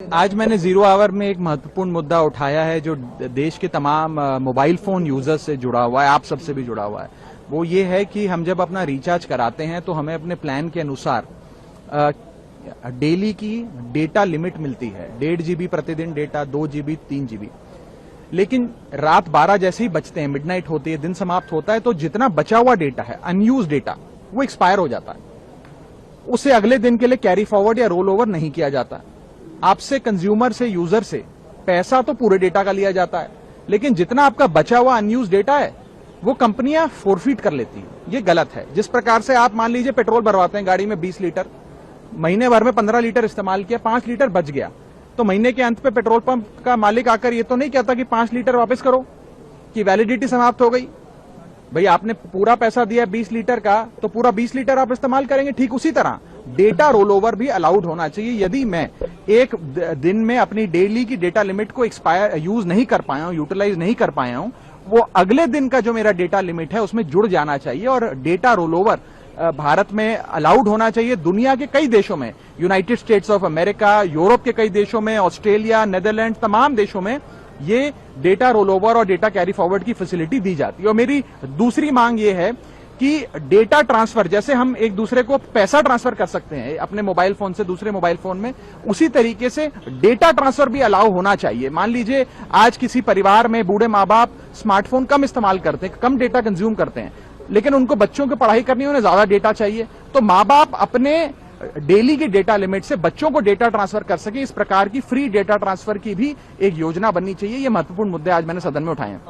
आज मैंने zero hour में एक महत्वपूर्ण मुद्दा उठाया है जो देश के तमाम मोबाइल फोन यूजर्स से जुड़ा हुआ है, आप सबसे भी जुड़ा हुआ है। वो ये है कि हम जब अपना रिचार्ज कराते हैं तो हमें अपने प्लान के अनुसार डेली की डेटा लिमिट मिलती है। 1.5 GB प्रतिदिन डेटा, 2 GB, 3 GB। लेकिन रात 12 जैसे ही बजते हैं, मिडनाइट होती है, दिन समाप्त होता है, तो जितना बचा हुआ डेटा है, अनयूज डेटा, वो एक्सपायर हो जाता है। उसे अगले दिन के लिए कैरी फॉरवर्ड या रोल ओवर नहीं किया जाता। आपसे, कंज्यूमर से, यूजर से पैसा तो पूरे डेटा का लिया जाता है, लेकिन जितना आपका बचा हुआ अनयूज डेटा है वो कंपनियां फोरफीट कर लेती हैं। ये गलत है। जिस प्रकार से आप मान लीजिए पेट्रोल भरवाते हैं गाड़ी में 20 लीटर, महीने भर में 15 लीटर इस्तेमाल किया, 5 लीटर बच गया, तो महीने के अंत पे पेट्रोल पंप का मालिक आकर ये तो नहीं कहता कि 5 लीटर वापस करो, कि वैलिडिटी समाप्त हो गई। भाई आपने पूरा पैसा दिया 20 लीटर का, तो पूरा 20 लीटर आप इस्तेमाल करेंगे। ठीक उसी तरह डेटा रोल ओवर भी अलाउड होना चाहिए। यदि मैं एक दिन में अपनी डेली की डेटा लिमिट को यूज नहीं कर पाया हूं, यूटिलाइज नहीं कर पाया हूं, वो अगले दिन का जो मेरा डेटा लिमिट है उसमें जुड़ जाना चाहिए। और डेटा रोल ओवर भारत में अलाउड होना चाहिए। दुनिया के कई देशों में, United states of America, Europe के कई देशों में, ऑस्ट्रेलिया, नेदरलैंड, तमाम देशों में ये डेटा रोल ओवर और डेटा कैरी फॉरवर्ड की फैसिलिटी दी जाती है। और मेरी दूसरी मांग ये है कि डेटा ट्रांसफर, जैसे हम एक दूसरे को पैसा ट्रांसफर कर सकते हैं अपने मोबाइल फोन से दूसरे मोबाइल फोन में, उसी तरीके से डेटा ट्रांसफर भी अलाउ होना चाहिए। मान लीजिए आज किसी परिवार में बूढ़े माँ बाप स्मार्टफोन कम इस्तेमाल करते हैं, कम डेटा कंज्यूम करते हैं, लेकिन उनको बच्चों की पढ़ाई करनी है, उन्हें ज्यादा डेटा चाहिए, तो माँ बाप अपने डेली की डेटा लिमिट से बच्चों को डेटा ट्रांसफर कर सके। इस प्रकार की फ्री डेटा ट्रांसफर की भी एक योजना बननी चाहिए। ये महत्वपूर्ण मुद्दे आज मैंने सदन में उठाए हैं।